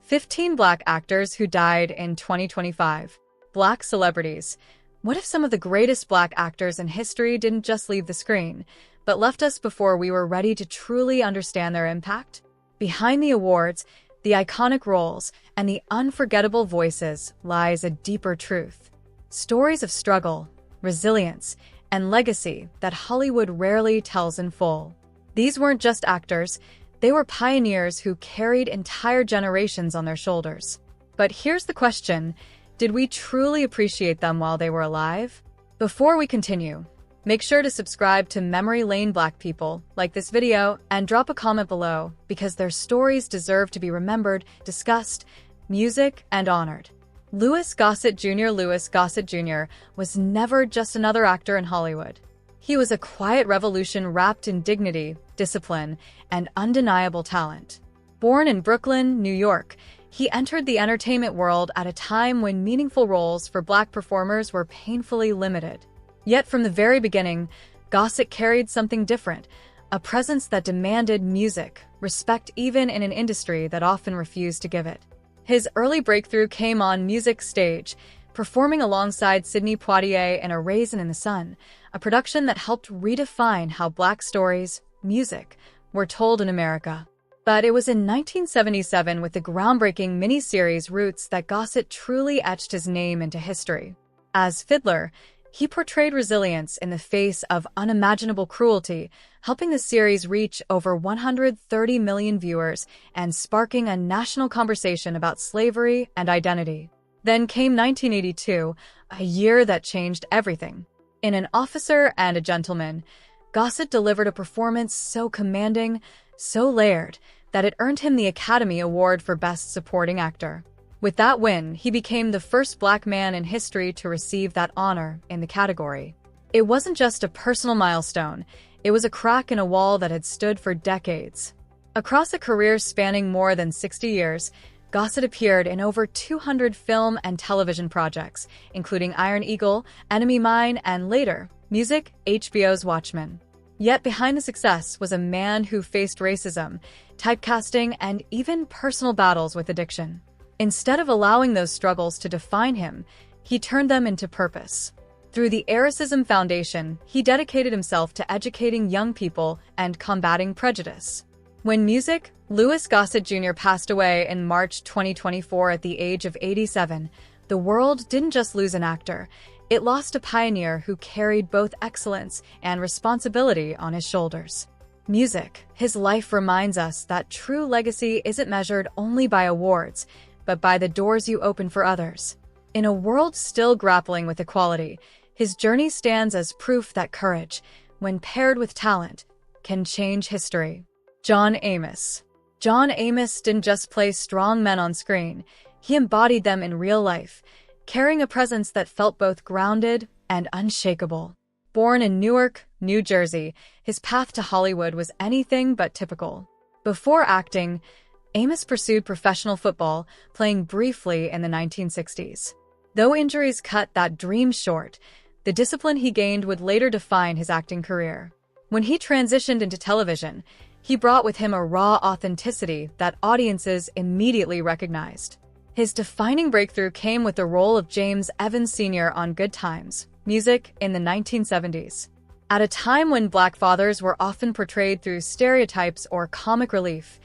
15 Black actors who died in 2025. Black celebrities. What if some of the greatest Black actors in history didn't just leave the screen, but left us before we were ready to truly understand their impact? Behind the awards, the iconic roles, and the unforgettable voices lies a deeper truth. Stories of struggle, resilience, and legacy that Hollywood rarely tells in full. These weren't just actors, they were pioneers who carried entire generations on their shoulders. But here's the question, did we truly appreciate them while they were alive? Before we continue, make sure to subscribe to Memory Lane Black People, like this video, and drop a comment below because their stories deserve to be remembered, discussed, music, and honored. Louis Gossett Jr. Louis Gossett Jr. was never just another actor in Hollywood. He was a quiet revolution wrapped in dignity, discipline, and undeniable talent. Born in Brooklyn, New York, he entered the entertainment world at a time when meaningful roles for Black performers were painfully limited. Yet from the very beginning, Gossett carried something different, a presence that demanded music, respect even in an industry that often refused to give it. His early breakthrough came on music's stage, performing alongside Sidney Poitier in A Raisin in the Sun, a production that helped redefine how Black stories, music, were told in America. But it was in 1977 with the groundbreaking miniseries Roots that Gossett truly etched his name into history. As Fiddler, he portrayed resilience in the face of unimaginable cruelty, helping the series reach over 130 million viewers and sparking a national conversation about slavery and identity. Then came 1982, a year that changed everything. In An Officer and a Gentleman, Gossett delivered a performance so commanding, so layered, that it earned him the Academy Award for Best Supporting Actor. With that win, he became the first Black man in history to receive that honor in the category. It wasn't just a personal milestone, it was a crack in a wall that had stood for decades. Across a career spanning more than 60 years, Gossett appeared in over 200 film and television projects, including Iron Eagle, Enemy Mine, and later, music, HBO's Watchmen. Yet behind the success was a man who faced racism, typecasting, and even personal battles with addiction. Instead of allowing those struggles to define him, he turned them into purpose. Through the Arism Foundation, he dedicated himself to educating young people and combating prejudice. When music, Louis Gossett Jr. passed away in March 2024 at the age of 87, the world didn't just lose an actor, it lost a pioneer who carried both excellence and responsibility on his shoulders. Music, his life reminds us that true legacy isn't measured only by awards, but by the doors you open for others. In a world still grappling with equality, his journey stands as proof that courage, when paired with talent, can change history. John Amos. John Amos didn't just play strong men on screen, he embodied them in real life, carrying a presence that felt both grounded and unshakable. Born in Newark, New Jersey, his path to Hollywood was anything but typical. Before acting, Amos pursued professional football, playing briefly in the 1960s. Though injuries cut that dream short, the discipline he gained would later define his acting career. When he transitioned into television, he brought with him a raw authenticity that audiences immediately recognized. His defining breakthrough came with the role of James Evans Sr. on Good Times, Music in the 1970s. At a time when Black fathers were often portrayed through stereotypes or comic relief,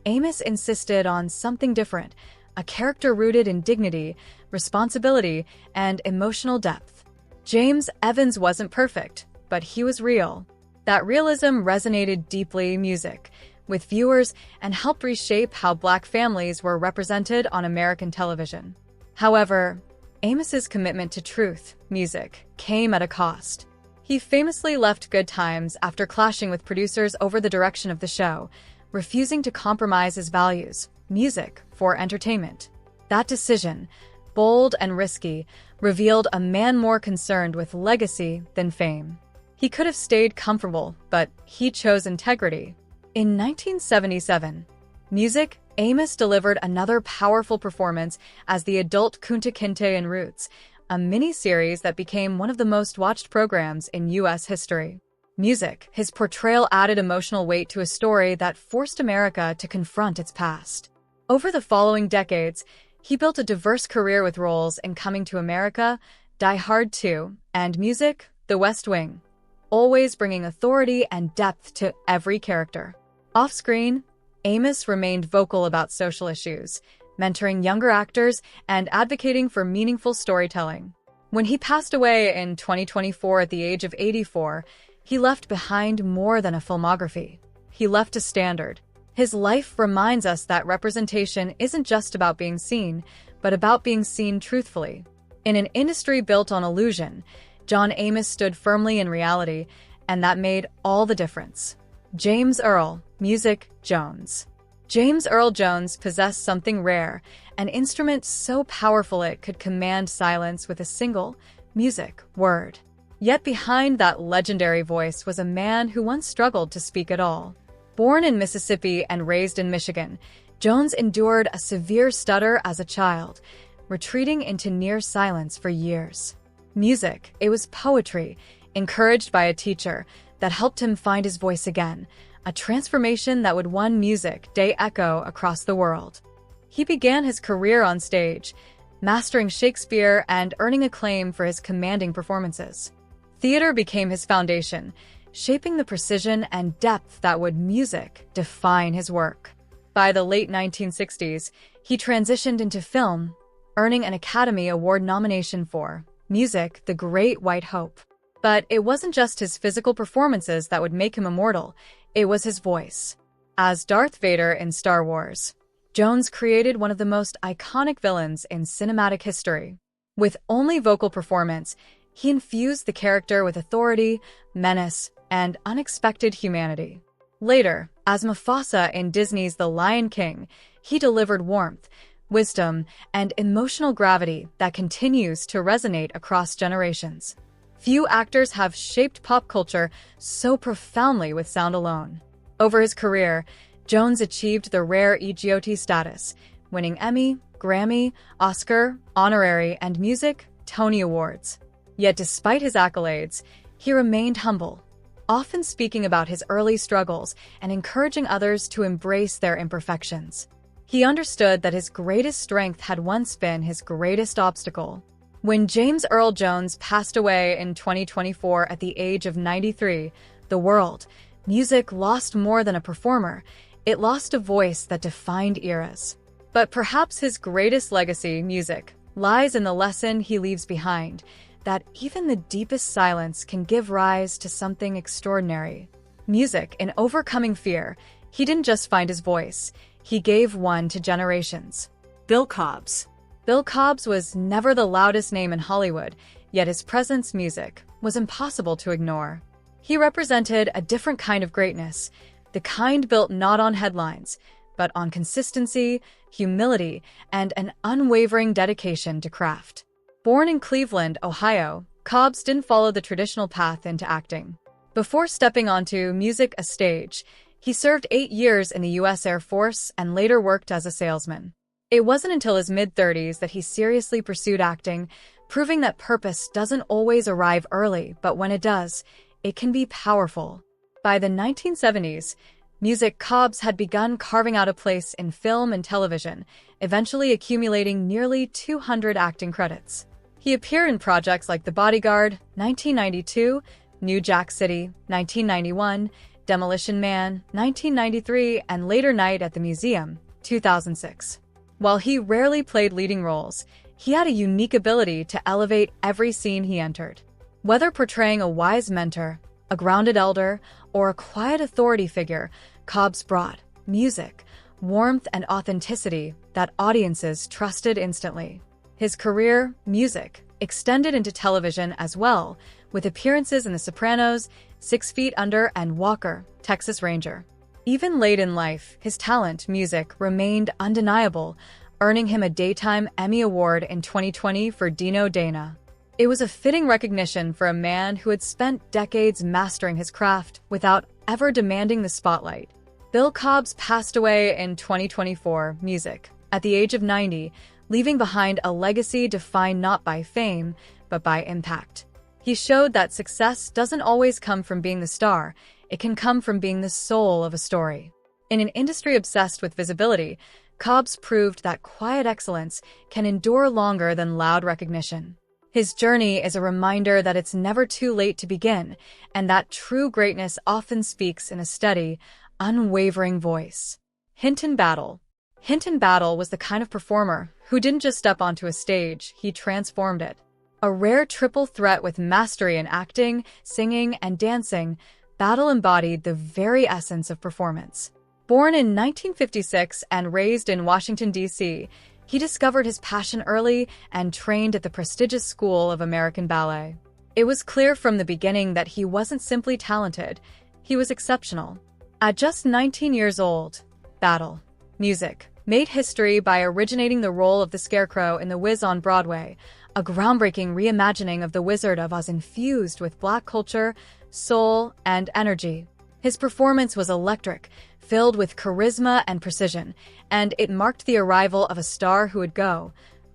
Amos insisted on something different, a character rooted in dignity, responsibility, and emotional depth. James Evans wasn't perfect, but he was real. That realism resonated deeply in music with viewers and helped reshape how Black families were represented on American television. However, Amos's commitment to truth, music, came at a cost. He famously left Good Times after clashing with producers over the direction of the show, refusing to compromise his values, music, for entertainment. That decision, bold and risky, revealed a man more concerned with legacy than fame. He could have stayed comfortable, but he chose integrity. In 1977, Music, Amos delivered another powerful performance as the adult Kunta Kinte in Roots, a mini-series that became one of the most watched programs in U.S. history. Music, his portrayal added emotional weight to a story that forced America to confront its past. Over the following decades, he built a diverse career with roles in Coming to America, Die Hard 2, and Music, The West Wing, always bringing authority and depth to every character. Off-screen, Amos remained vocal about social issues, mentoring younger actors and advocating for meaningful storytelling. When he passed away in 2024 at the age of 84, he left behind more than a filmography. He left a standard. His life reminds us that representation isn't just about being seen, but about being seen truthfully. In an industry built on illusion, John Amos stood firmly in reality, and that made all the difference. James Earl, Music, Jones. James Earl Jones possessed something rare, an instrument so powerful it could command silence with a single, music, word. Yet behind that legendary voice was a man who once struggled to speak at all. Born in Mississippi and raised in Michigan, Jones endured a severe stutter as a child, retreating into near silence for years. Music, it was poetry, encouraged by a teacher, that helped him find his voice again, a transformation that would one music day echo across the world. He began his career on stage, mastering Shakespeare and earning acclaim for his commanding performances. Theater became his foundation, shaping the precision and depth that would music define his work. By the late 1960s, he transitioned into film, earning an Academy Award nomination for Music, The Great White Hope. But it wasn't just his physical performances that would make him immortal, it was his voice. As Darth Vader in Star Wars, Jones created one of the most iconic villains in cinematic history. With only vocal performance, he infused the character with authority, menace, and unexpected humanity. Later, as Mufasa in Disney's The Lion King, he delivered warmth, wisdom, and emotional gravity that continues to resonate across generations. Few actors have shaped pop culture so profoundly with sound alone. Over his career, Jones achieved the rare EGOT status, winning Emmy, Grammy, Oscar, Honorary, and Music, Tony Awards. Yet despite his accolades, he remained humble, often speaking about his early struggles and encouraging others to embrace their imperfections. He understood that his greatest strength had once been his greatest obstacle. When James Earl Jones passed away in 2024 at the age of 93, the world, music lost more than a performer. It lost a voice that defined eras. But perhaps his greatest legacy, music, lies in the lesson he leaves behind, that even the deepest silence can give rise to something extraordinary. Music, in overcoming fear, he didn't just find his voice, he gave one to generations. Bill Cobbs. Bill Cobbs was never the loudest name in Hollywood, yet his presence, music, was impossible to ignore. He represented a different kind of greatness, the kind built not on headlines, but on consistency, humility, and an unwavering dedication to craft. Born in Cleveland, Ohio, Cobbs didn't follow the traditional path into acting. Before stepping onto music a stage, he served 8 years in the U.S. Air Force and later worked as a salesman. It wasn't until his mid-30s that he seriously pursued acting, proving that purpose doesn't always arrive early, but when it does, it can be powerful. By the 1970s, music Cobbs had begun carving out a place in film and television, eventually accumulating nearly 200 acting credits. He appeared in projects like The Bodyguard, 1992, New Jack City, 1991, Demolition Man, 1993, and later Night at the Museum, 2006. While he rarely played leading roles, he had a unique ability to elevate every scene he entered. Whether portraying a wise mentor, a grounded elder, or a quiet authority figure, Cobbs brought music, warmth, and authenticity that audiences trusted instantly. His career, music, extended into television as well, with appearances in The Sopranos, 6 Feet Under, and Walker, Texas Ranger. Even late in life, his talent, music, remained undeniable, earning him a Daytime Emmy Award in 2020 for Dino Dana. It was a fitting recognition for a man who had spent decades mastering his craft without ever demanding the spotlight. Bill Cobbs passed away in 2024, music, at the age of 90, leaving behind a legacy defined not by fame, but by impact. He showed that success doesn't always come from being the star, it can come from being the soul of a story. In an industry obsessed with visibility, Cobbs proved that quiet excellence can endure longer than loud recognition. His journey is a reminder that it's never too late to begin, and that true greatness often speaks in a steady, unwavering voice. Hinton Battle. Hinton Battle was the kind of performer who didn't just step onto a stage, he transformed it. A rare triple threat with mastery in acting, singing, and dancing, Battle embodied the very essence of performance. Born in 1956 and raised in Washington, D.C., he discovered his passion early and trained at the prestigious School of American Ballet. It was clear from the beginning that he wasn't simply talented, he was exceptional. At just 19 years old, Battle, music, made history by originating the role of the Scarecrow in The Wiz on Broadway, a groundbreaking reimagining of The Wizard of Oz infused with Black culture, soul, and energy. His performance was electric, filled with charisma and precision, and it marked the arrival of a star who would go,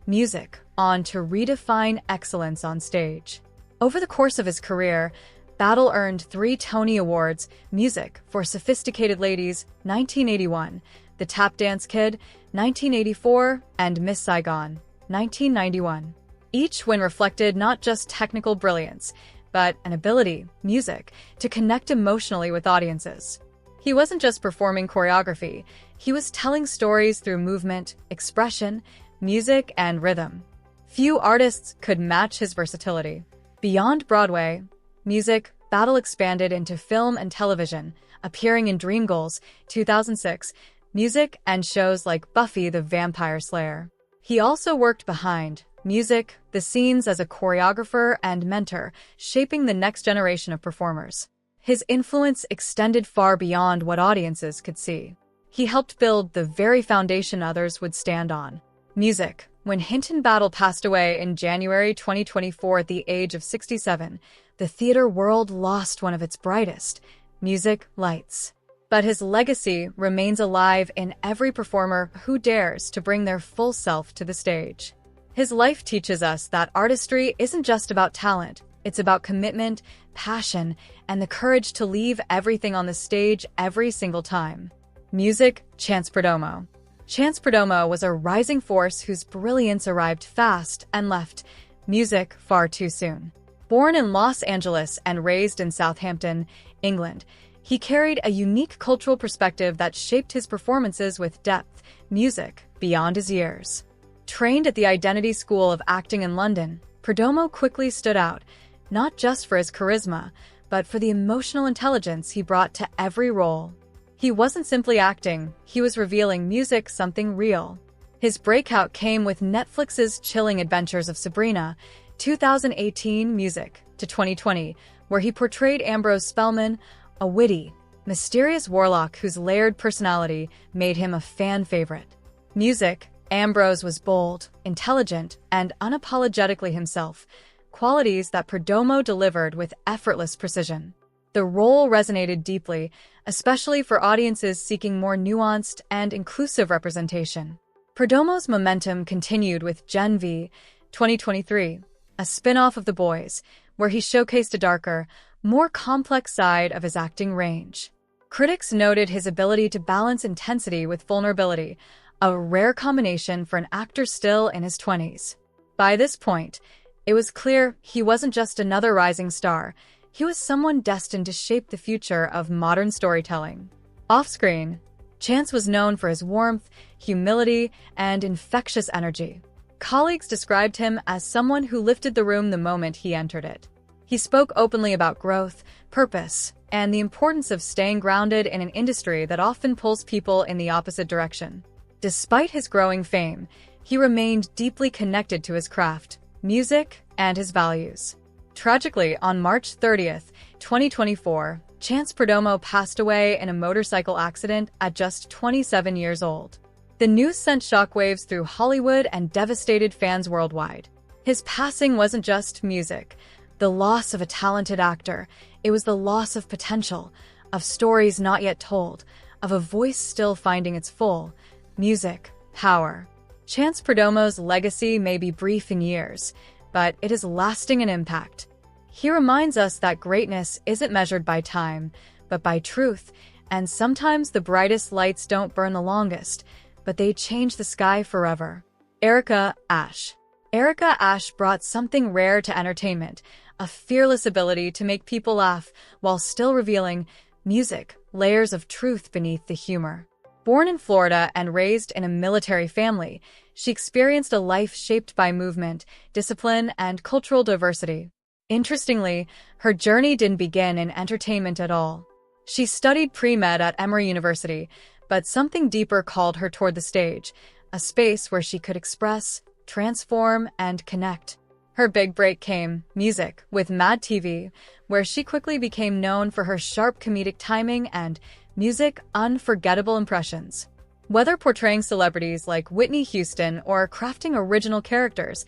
music, on to redefine excellence on stage. Over the course of his career, Battle earned 3 Tony Awards, Music for Sophisticated Ladies, 1981, The Tap Dance Kid, 1984, and Miss Saigon, 1991. Each win reflected not just technical brilliance, but an ability, music, to connect emotionally with audiences. He wasn't just performing choreography, he was telling stories through movement, expression, music, and rhythm. Few artists could match his versatility. Beyond Broadway, music, Battle expanded into film and television, appearing in Dreamgirls, 2006, music, and shows like Buffy the Vampire Slayer. He also worked behind music, the scenes as a choreographer and mentor, shaping the next generation of performers. His influence extended far beyond what audiences could see. He helped build the very foundation others would stand on. Music. When Hinton Battle passed away in January 2024 at the age of 67, the theater world lost one of its brightest music lights. But his legacy remains alive in every performer who dares to bring their full self to the stage. His life teaches us that artistry isn't just about talent, it's about commitment, passion, and the courage to leave everything on the stage every single time. Music, Chance Perdomo. Chance Perdomo was a rising force whose brilliance arrived fast and left music far too soon. Born in Los Angeles and raised in Southampton, England, he carried a unique cultural perspective that shaped his performances with depth, music, beyond his years. Trained at the Identity School of Acting in London, Perdomo quickly stood out, not just for his charisma, but for the emotional intelligence he brought to every role. He wasn't simply acting, he was revealing music something real. His breakout came with Netflix's chilling adventures of Sabrina, 2018 music, to 2020, where he portrayed Ambrose Spellman, a witty, mysterious warlock whose layered personality made him a fan favorite. Music, Ambrose was bold, intelligent, and unapologetically himself, qualities that Perdomo delivered with effortless precision. The role resonated deeply, especially for audiences seeking more nuanced and inclusive representation. Perdomo's momentum continued with Gen V, 2023, a spin-off of The Boys, where he showcased a darker, more complex side of his acting range. Critics noted his ability to balance intensity with vulnerability, a rare combination for an actor still in his 20s. By this point, it was clear he wasn't just another rising star, he was someone destined to shape the future of modern storytelling. Off-screen, Chance was known for his warmth, humility, and infectious energy. Colleagues described him as someone who lifted the room the moment he entered it. He spoke openly about growth, purpose, and the importance of staying grounded in an industry that often pulls people in the opposite direction. Despite his growing fame, he remained deeply connected to his craft, music, and his values. Tragically, on March 30th, 2024, Chance Perdomo passed away in a motorcycle accident at just 27 years old. The news sent shockwaves through Hollywood and devastated fans worldwide. His passing wasn't just music, the loss of a talented actor. It was the loss of potential, of stories not yet told, of a voice still finding its full, music, power. Chance Perdomo's legacy may be brief in years, but it is lasting in impact. He reminds us that greatness isn't measured by time, but by truth, and sometimes the brightest lights don't burn the longest, but they changed the sky forever. Erica Ashe. Erica Ashe brought something rare to entertainment, a fearless ability to make people laugh while still revealing music, layers of truth beneath the humor. Born in Florida and raised in a military family, she experienced a life shaped by movement, discipline, and cultural diversity. Interestingly, her journey didn't begin in entertainment at all. She studied pre-med at Emory University, but something deeper called her toward the stage, a space where she could express, transform, and connect. Her big break came, music, with Mad TV, where she quickly became known for her sharp comedic timing and music unforgettable impressions. Whether portraying celebrities like Whitney Houston or crafting original characters,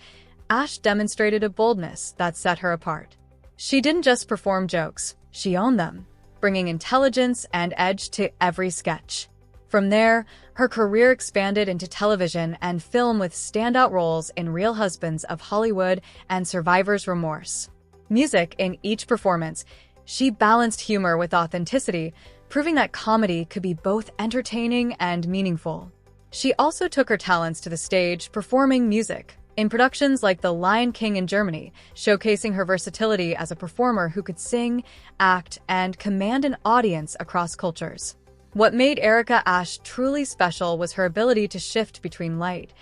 Ashe demonstrated a boldness that set her apart. She didn't just perform jokes, she owned them, bringing intelligence and edge to every sketch. From there, her career expanded into television and film with standout roles in Real Husbands of Hollywood and Survivor's Remorse. Music in each performance, she balanced humor with authenticity, proving that comedy could be both entertaining and meaningful. She also took her talents to the stage, performing music in productions like The Lion King in Germany, showcasing her versatility as a performer who could sing, act, and command an audience across cultures. What made Erica Ashe truly special was her ability to shift between light,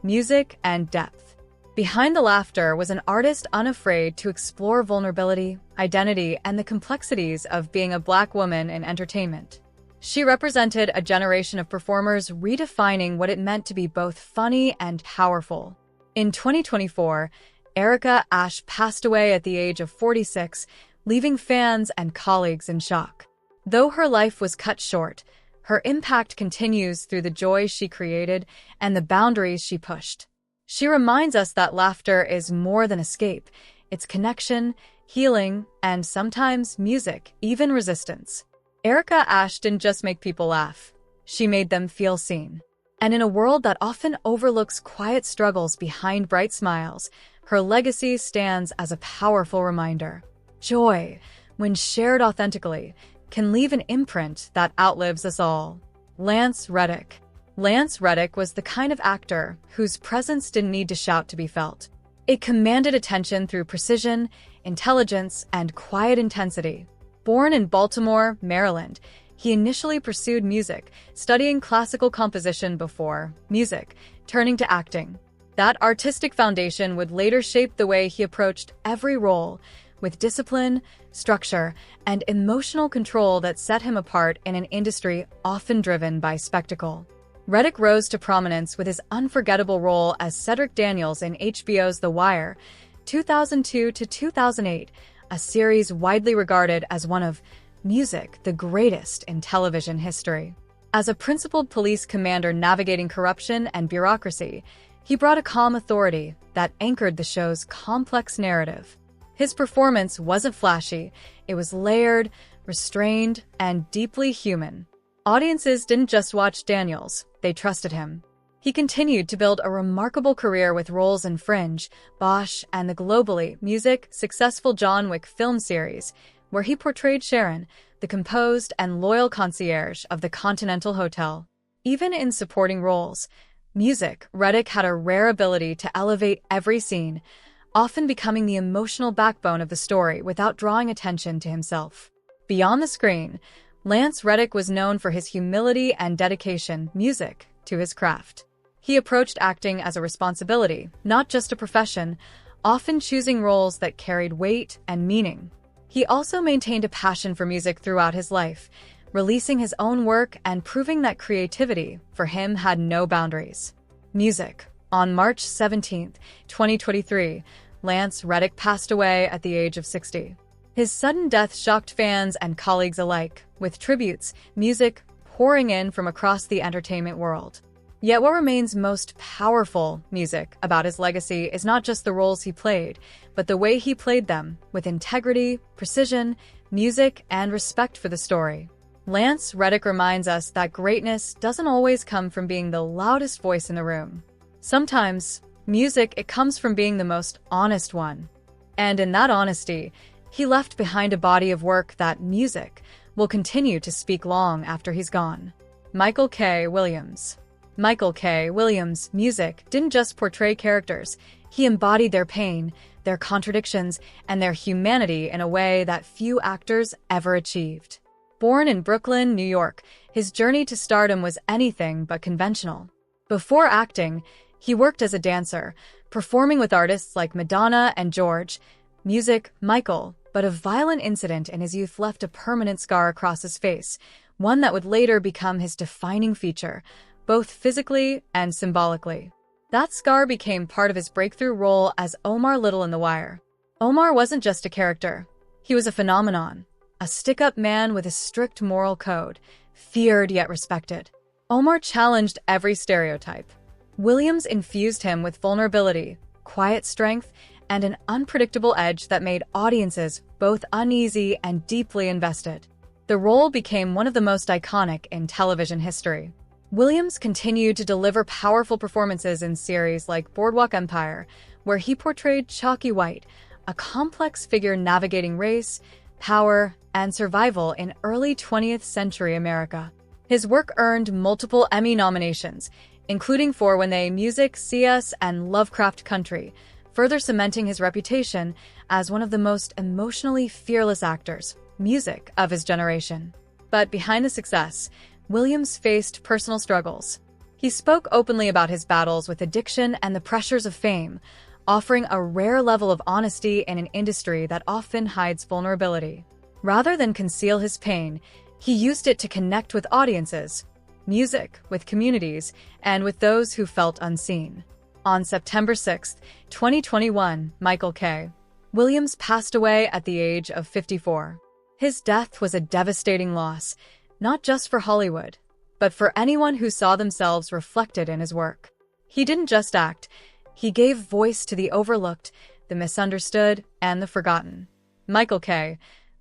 music, and depth. Behind the laughter was an artist unafraid to explore vulnerability, identity, and the complexities of being a Black woman in entertainment. She represented a generation of performers redefining what it meant to be both funny and powerful. In 2024, Erica Ashe passed away at the age of 46, leaving fans and colleagues in shock. Though her life was cut short, her impact continues through the joy she created and the boundaries she pushed. She reminds us that laughter is more than escape. It's connection, healing, and sometimes music, even resistance. Erica Ashe didn't just make people laugh. She made them feel seen. And in a world that often overlooks quiet struggles behind bright smiles, her legacy stands as a powerful reminder. Joy, when shared authentically, can leave an imprint that outlives us all. Lance Reddick. Lance Reddick was the kind of actor whose presence didn't need to shout to be felt. It commanded attention through precision, intelligence, and quiet intensity. Born in Baltimore, Maryland, he initially pursued music, studying classical composition before music, turning to acting. That artistic foundation would later shape the way he approached every role, with discipline, structure, and emotional control that set him apart in an industry often driven by spectacle. Reddick rose to prominence with his unforgettable role as Cedric Daniels in HBO's The Wire, 2002 to 2008, a series widely regarded as one of music, the greatest in television history. As a principled police commander navigating corruption and bureaucracy, he brought a calm authority that anchored the show's complex narrative. His performance wasn't flashy, it was layered, restrained, and deeply human. Audiences didn't just watch Daniels, they trusted him. He continued to build a remarkable career with roles in Fringe, Bosch, and the globally successful John Wick film series, where he portrayed Sharon, the composed and loyal concierge of the Continental Hotel. Even in supporting roles, Reddick had a rare ability to elevate every scene, often becoming the emotional backbone of the story without drawing attention to himself. Beyond the screen, Lance Reddick was known for his humility and dedication to his craft. He approached acting as a responsibility, not just a profession, often choosing roles that carried weight and meaning. He also maintained a passion for music throughout his life, releasing his own work and proving that creativity, for him, had no boundaries. Music. On March 17, 2023, Lance Reddick passed away at the age of 60. His sudden death shocked fans and colleagues alike, with tributes, music pouring in from across the entertainment world. Yet what remains most powerful about his legacy is not just the roles he played, but the way he played them, with integrity, precision, music, and respect for the story. Lance Reddick reminds us that greatness doesn't always come from being the loudest voice in the room. Sometimes, it comes from being the most honest one. And in that honesty, he left behind a body of work that will continue to speak long after he's gone. Michael K. Williams. Michael K. Williams' music didn't just portray characters, he embodied their pain, their contradictions, and their humanity in a way that few actors ever achieved. Born in Brooklyn, New York, his journey to stardom was anything but conventional. Before acting, he worked as a dancer, performing with artists like Madonna and George. Music, Michael, but a violent incident in his youth left a permanent scar across his face, one that would later become his defining feature, both physically and symbolically. That scar became part of his breakthrough role as Omar Little in The Wire. Omar wasn't just a character. He was a phenomenon, a stick-up man with a strict moral code, feared yet respected. Omar challenged every stereotype. Williams infused him with vulnerability, quiet strength, and an unpredictable edge that made audiences both uneasy and deeply invested. The role became one of the most iconic in television history. Williams continued to deliver powerful performances in series like Boardwalk Empire, where he portrayed Chalky White, a complex figure navigating race, power, and survival in early 20th century America. His work earned multiple Emmy nominations, including for When They Music, CS, and Lovecraft Country, further cementing his reputation as one of the most emotionally fearless actors, music, of his generation. But behind the success, Williams faced personal struggles. He spoke openly about his battles with addiction and the pressures of fame, offering a rare level of honesty in an industry that often hides vulnerability. Rather than conceal his pain, he used it to connect with audiences, music, with communities, and with those who felt unseen. On September 6, 2021, Michael K. Williams passed away at the age of 54. His death was a devastating loss, not just for Hollywood, but for anyone who saw themselves reflected in his work. He didn't just act, he gave voice to the overlooked, the misunderstood, and the forgotten. Michael K.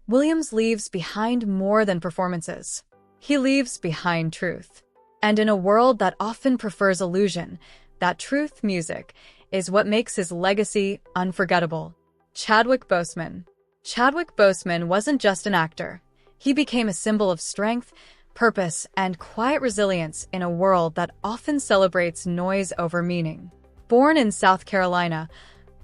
Williams leaves behind more than performances. He leaves behind truth. And in a world that often prefers illusion, that truth, music, is what makes his legacy unforgettable. Chadwick Boseman. Chadwick Boseman wasn't just an actor. He became a symbol of strength, purpose, and quiet resilience in a world that often celebrates noise over meaning. Born in South Carolina,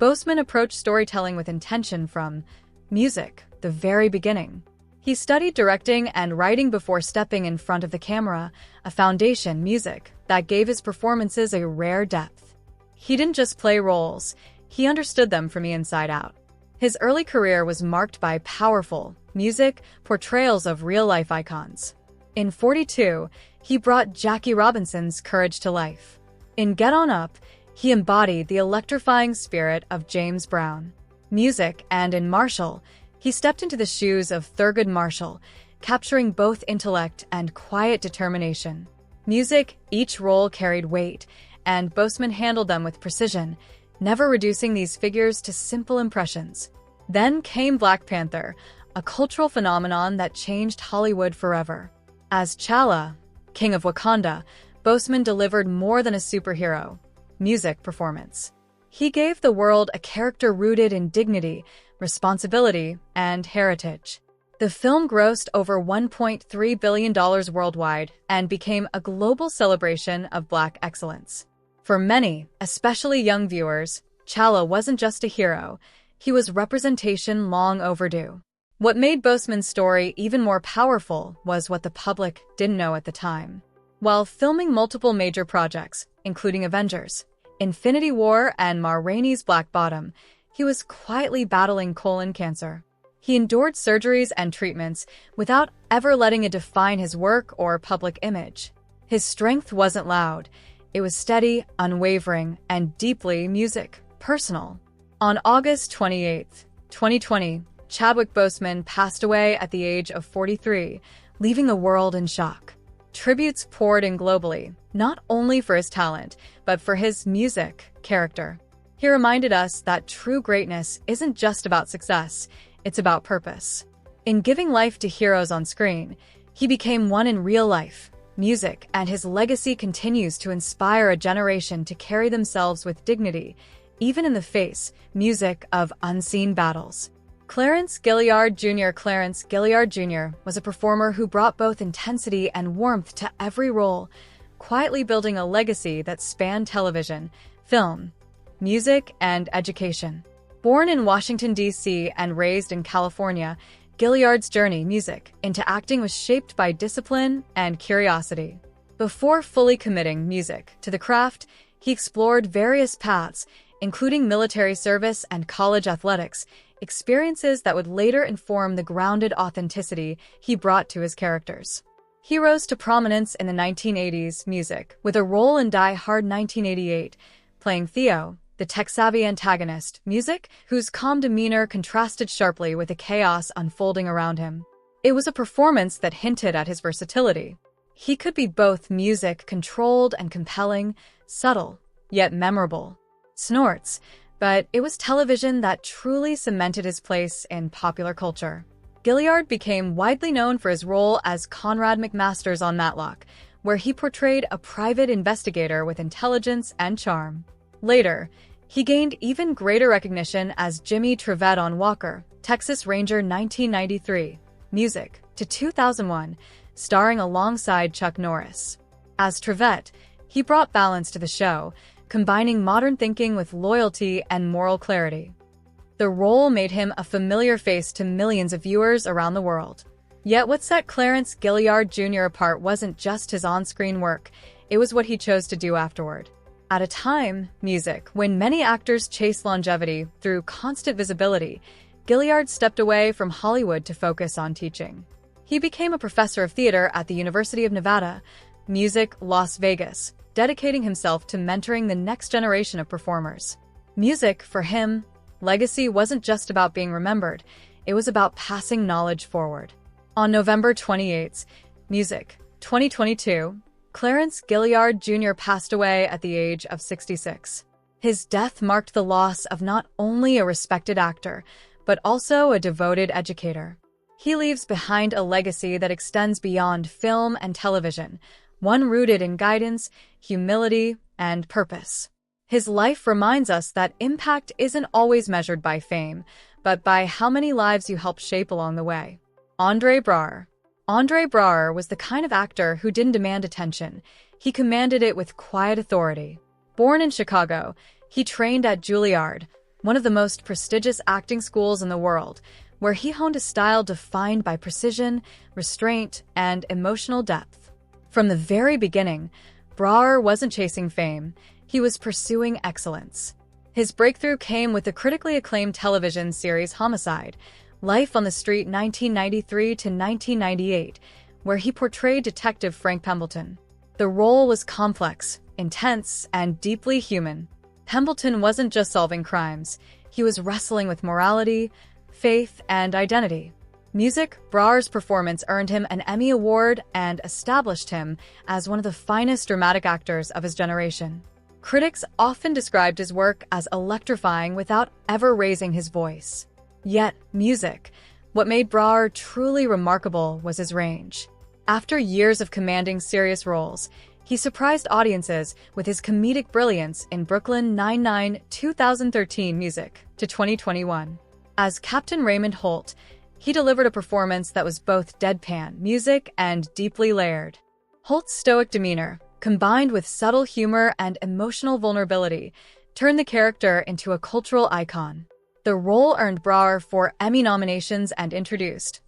Boseman approached storytelling with intention from music, the very beginning. He studied directing and writing before stepping in front of the camera, a foundation, music, that gave his performances a rare depth. He didn't just play roles, he understood them from the inside out. His early career was marked by powerful music portrayals of real-life icons. In 42, he brought Jackie Robinson's courage to life. In Get On Up, he embodied the electrifying spirit of James Brown. Music, and in Marshall, he stepped into the shoes of Thurgood Marshall, capturing both intellect and quiet determination. Music, each role carried weight, and Boseman handled them with precision, never reducing these figures to simple impressions. Then came Black Panther, a cultural phenomenon that changed Hollywood forever. As T'Challa, King of Wakanda, Boseman delivered more than a superhero music performance. He gave the world a character rooted in dignity, responsibility, and heritage. The film grossed over $1.3 billion worldwide and became a global celebration of Black excellence. For many, especially young viewers, T'Challa wasn't just a hero, he was representation long overdue. What made Boseman's story even more powerful was what the public didn't know at the time. While filming multiple major projects, including Avengers, Infinity War, and Ma Rainey's Black Bottom, he was quietly battling colon cancer. He endured surgeries and treatments without ever letting it define his work or public image. His strength wasn't loud. It was steady, unwavering, and deeply personal. On August 28, 2020, Chadwick Boseman passed away at the age of 43, leaving the world in shock. Tributes poured in globally, not only for his talent, but for his music character. He reminded us that true greatness isn't just about success, it's about purpose. In giving life to heroes on screen, he became one in real life, music, and his legacy continues to inspire a generation to carry themselves with dignity, even in the face, music, of unseen battles. Clarence Gilliard Jr. Clarence Gilliard Jr. was a performer who brought both intensity and warmth to every role. quietly building a legacy that spanned television, film, music, and education. Born in Washington, D.C. and raised in California, Gilliard's journey, music, into acting was shaped by discipline and curiosity. Before fully committing music to the craft, he explored various paths, including military service and college athletics, experiences that would later inform the grounded authenticity he brought to his characters. He rose to prominence in the 1980s music, with a role in Die Hard 1988, playing Theo, the tech-savvy antagonist, music, whose calm demeanor contrasted sharply with the chaos unfolding around him. It was a performance that hinted at his versatility. He could be both music, controlled and compelling, subtle, yet memorable. Snorts, but it was television that truly cemented his place in popular culture. Gilliard became widely known for his role as Conrad McMasters on Matlock, where he portrayed a private investigator with intelligence and charm. Later, he gained even greater recognition as Jimmy Trevette on Walker, Texas Ranger 1993, music, to 2001, starring alongside Chuck Norris. As Trevette, he brought balance to the show, combining modern thinking with loyalty and moral clarity. The role made him a familiar face to millions of viewers around the world. Yet what set Clarence Gilliard Jr. apart wasn't just his on-screen work, it was what he chose to do afterward. At a time, music, when many actors chase longevity through constant visibility, Gilliard stepped away from Hollywood to focus on teaching. He became a professor of theater at the University of Nevada, Music, Las Vegas, dedicating himself to mentoring the next generation of performers. Music, for him, legacy wasn't just about being remembered, it was about passing knowledge forward. On November 28, Music, 2022, Clarence Gilliard Jr. passed away at the age of 66. His death marked the loss of not only a respected actor, but also a devoted educator. He leaves behind a legacy that extends beyond film and television, one rooted in guidance, humility, and purpose. His life reminds us that impact isn't always measured by fame, but by how many lives you help shape along the way. Andre Braugher. Andre Braugher was the kind of actor who didn't demand attention. He commanded it with quiet authority. Born in Chicago, he trained at Juilliard, one of the most prestigious acting schools in the world, where he honed a style defined by precision, restraint, and emotional depth. From the very beginning, Braugher wasn't chasing fame, he was pursuing excellence. His breakthrough came with the critically acclaimed television series Homicide, Life on the Street 1993 to 1998, where he portrayed Detective Frank Pembleton. The role was complex, intense, and deeply human. Pembleton wasn't just solving crimes, he was wrestling with morality, faith, and identity. Music, Braugher's performance earned him an Emmy Award and established him as one of the finest dramatic actors of his generation. Critics often described his work as electrifying without ever raising his voice. Yet, music, what made Braugher truly remarkable was his range. After years of commanding serious roles, he surprised audiences with his comedic brilliance in Brooklyn Nine-Nine 2013 music to 2021. As Captain Raymond Holt, he delivered a performance that was both deadpan music and deeply layered. Holt's stoic demeanor, combined with subtle humor and emotional vulnerability, turned the character into a cultural icon. The role earned Braugher 4 Emmy nominations and introduced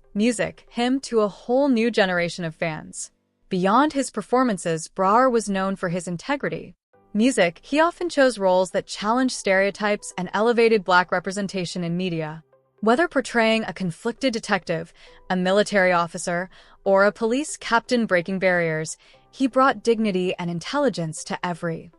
him to a whole new generation of fans. Beyond his performances, Braugher was known for his integrity. He often chose roles that challenged stereotypes and elevated Black representation in media. Whether portraying a conflicted detective, a military officer, or a police captain breaking barriers, he brought dignity and intelligence to every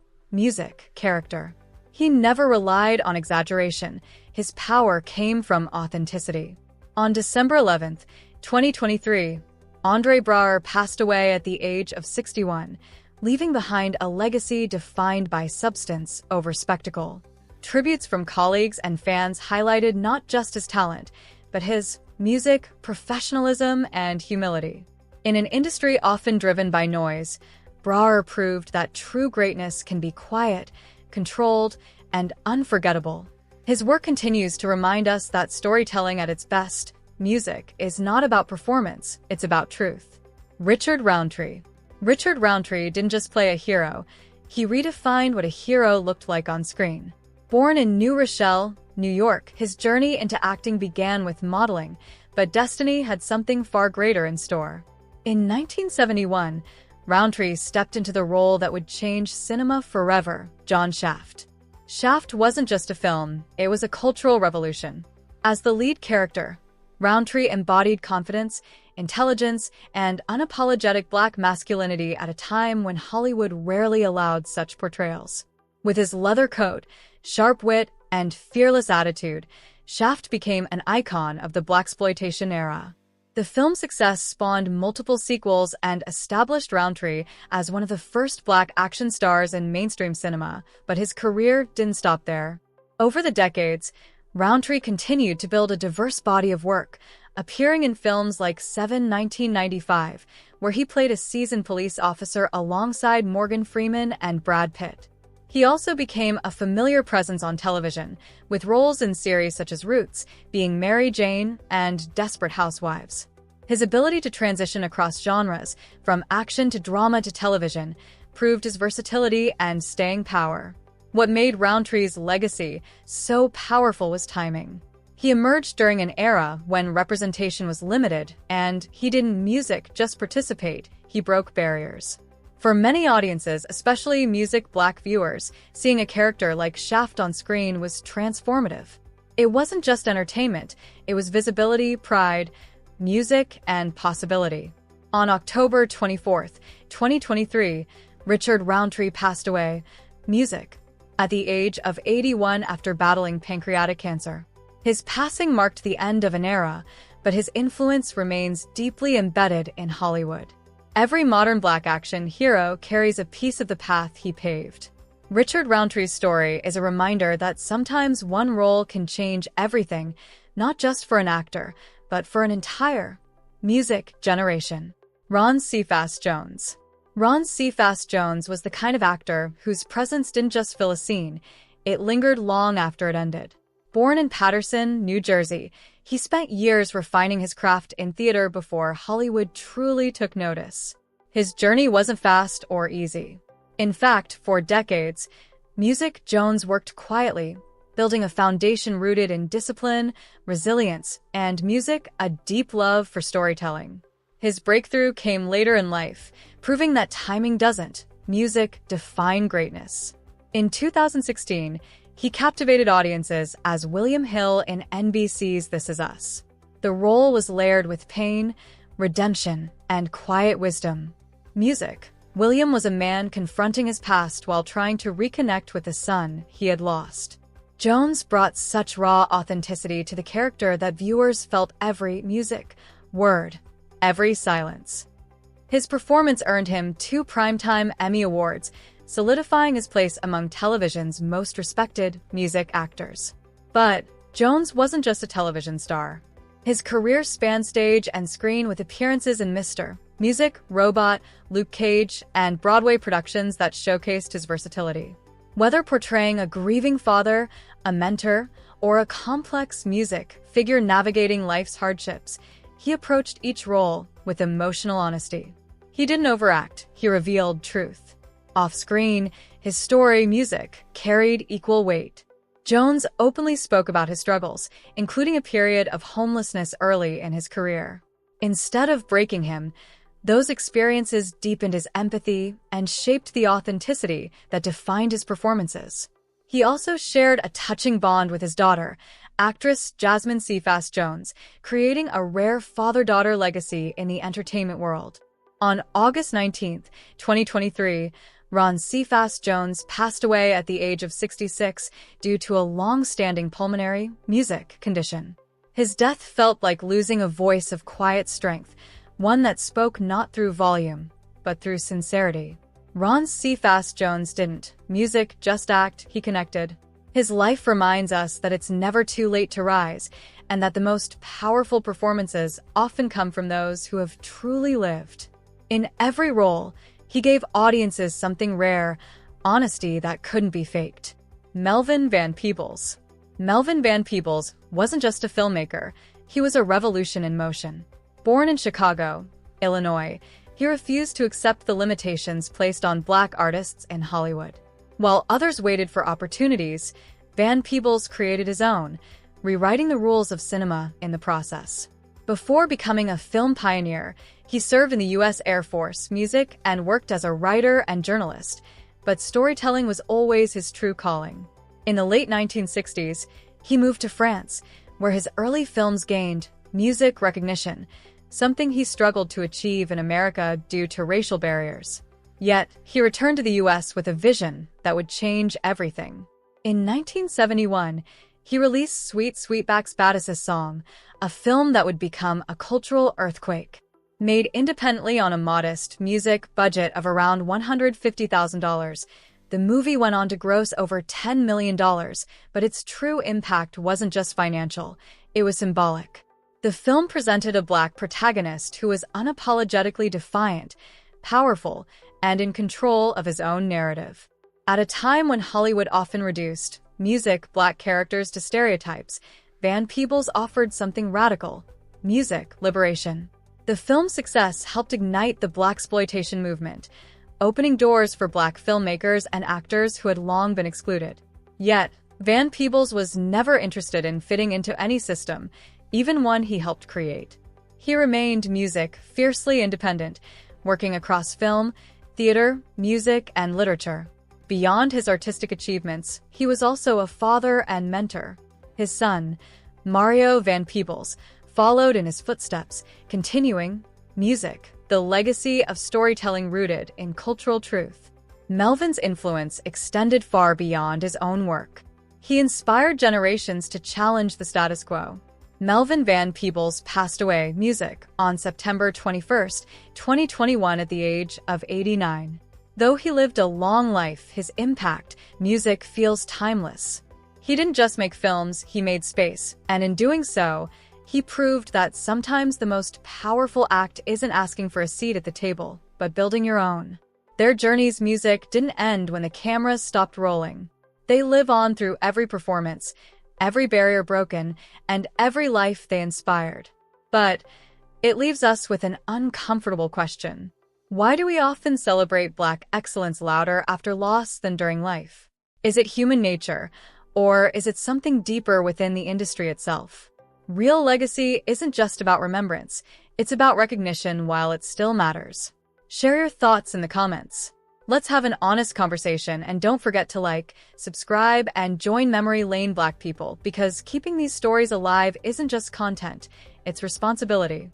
character. He never relied on exaggeration. His power came from authenticity. On December 11, 2023, Andre Braugher passed away at the age of 61, leaving behind a legacy defined by substance over spectacle. Tributes from colleagues and fans highlighted not just his talent, but his music, professionalism, and humility. In an industry often driven by noise, Braugher proved that true greatness can be quiet, controlled, and unforgettable. His work continues to remind us that storytelling at its best, music, is not about performance, it's about truth. Richard Roundtree. Richard Roundtree didn't just play a hero, he redefined what a hero looked like on screen. Born in New Rochelle, New York, his journey into acting began with modeling, but destiny had something far greater in store. In 1971, Roundtree stepped into the role that would change cinema forever, John Shaft. Shaft wasn't just a film, it was a cultural revolution. As the lead character, Roundtree embodied confidence, intelligence, and unapologetic Black masculinity at a time when Hollywood rarely allowed such portrayals. With his leather coat, sharp wit, and fearless attitude, Shaft became an icon of the Blaxploitation era. The film's success spawned multiple sequels and established Roundtree as one of the first Black action stars in mainstream cinema, but his career didn't stop there. Over the decades, Roundtree continued to build a diverse body of work, appearing in films like Seven, 1995, where he played a seasoned police officer alongside Morgan Freeman and Brad Pitt. He also became a familiar presence on television, with roles in series such as Roots, Being Mary Jane, and Desperate Housewives. His ability to transition across genres, from action to drama to television, proved his versatility and staying power. What made Roundtree's legacy so powerful was timing. He emerged during an era when representation was limited, and he didn't music just participate, he broke barriers. For many audiences, especially music Black viewers, seeing a character like Shaft on screen was transformative. It wasn't just entertainment, it was visibility, pride, music, and possibility. On October 24, 2023, Richard Roundtree passed away, music, at the age of 81 after battling pancreatic cancer. His passing marked the end of an era, but his influence remains deeply embedded in Hollywood. Every modern Black action hero carries a piece of the path he paved. Richard Roundtree's story is a reminder that sometimes one role can change everything, not just for an actor, but for an entire music generation. Ron Cephas Jones. Ron Cephas Jones was the kind of actor whose presence didn't just fill a scene, it lingered long after it ended. Born in Paterson, New Jersey, he spent years refining his craft in theater before Hollywood truly took notice. His journey wasn't fast or easy. In fact, for decades, music Jones worked quietly, building a foundation rooted in discipline, resilience, and a deep love for storytelling. His breakthrough came later in life, proving that timing doesn't, music define greatness. In 2016, he captivated audiences as William Hill in NBC's This Is Us. The role was layered with pain, redemption, and quiet wisdom. Music. William was a man confronting his past while trying to reconnect with the son he had lost. Jones brought such raw authenticity to the character that viewers felt every word, every silence. His performance earned him 2 Primetime Emmy Awards, solidifying his place among television's most respected music actors. But Jones wasn't just a television star. His career spanned stage and screen with appearances in Mr. Music, Robot, Luke Cage, and Broadway productions that showcased his versatility. Whether portraying a grieving father, a mentor, or a complex music figure navigating life's hardships, he approached each role with emotional honesty. He didn't overact, he revealed truth. Off-screen, his story, music, carried equal weight. Jones openly spoke about his struggles, including a period of homelessness early in his career. Instead of breaking him, those experiences deepened his empathy and shaped the authenticity that defined his performances. He also shared a touching bond with his daughter, actress Jasmine Cephas Jones, creating a rare father-daughter legacy in the entertainment world. On August 19, 2023, Ron Cephas Jones passed away at the age of 66 due to a long-standing pulmonary music condition. His death felt like losing a voice of quiet strength, one that spoke not through volume, but through sincerity. Ron Cephas Jones didn't music just act, he connected. His life reminds us that it's never too late to rise, and that the most powerful performances often come from those who have truly lived. In every role, he gave audiences something rare, honesty that couldn't be faked. Melvin Van Peebles. Melvin Van Peebles wasn't just a filmmaker, he was a revolution in motion. Born in Chicago, Illinois, He refused to accept the limitations placed on Black artists in Hollywood. While others waited for opportunities, Van Peebles created his own, rewriting the rules of cinema in the process. Before becoming a film pioneer, he served in the U.S. Air Force, music, and worked as a writer and journalist, but storytelling was always his true calling. In the late 1960s, he moved to France, where his early films gained music recognition, something he struggled to achieve in America due to racial barriers. Yet, he returned to the U.S. with a vision that would change everything. In 1971, he released Sweet Sweetback's Battis's Song, a film that would become a cultural earthquake. Made independently on a modest music budget of around $150,000, the movie went on to gross over $10 million, but its true impact wasn't just financial, it was symbolic. The film presented a Black protagonist who was unapologetically defiant, powerful, and in control of his own narrative. At a time when Hollywood often reduced music Black characters to stereotypes, Van Peebles offered something radical: music liberation. The film's success helped ignite the Blaxploitation movement, opening doors for Black filmmakers and actors who had long been excluded. Yet, Van Peebles was never interested in fitting into any system, even one he helped create. He remained fiercely independent, working across film, theater, music, and literature. Beyond his artistic achievements, he was also a father and mentor. His son, Mario Van Peebles, followed in his footsteps, continuing music, the legacy of storytelling rooted in cultural truth. Melvin's influence extended far beyond his own work. He inspired generations to challenge the status quo. Melvin Van Peebles passed away on September 21, 2021 at the age of 89. Though he lived a long life, his impact, music, feels timeless. He didn't just make films, he made space, and in doing so, he proved that sometimes the most powerful act isn't asking for a seat at the table, but building your own. Their journey's music didn't end when the cameras stopped rolling. They live on through every performance, every barrier broken, and every life they inspired. But it leaves us with an uncomfortable question. Why do we often celebrate Black excellence louder after loss than during life? Is it human nature, or is it something deeper within the industry itself? Real legacy isn't just about remembrance, it's about recognition while it still matters. Share your thoughts in the comments. Let's have an honest conversation, and don't forget to like, subscribe, and join Memory Lane Black People, because keeping these stories alive isn't just content, it's responsibility.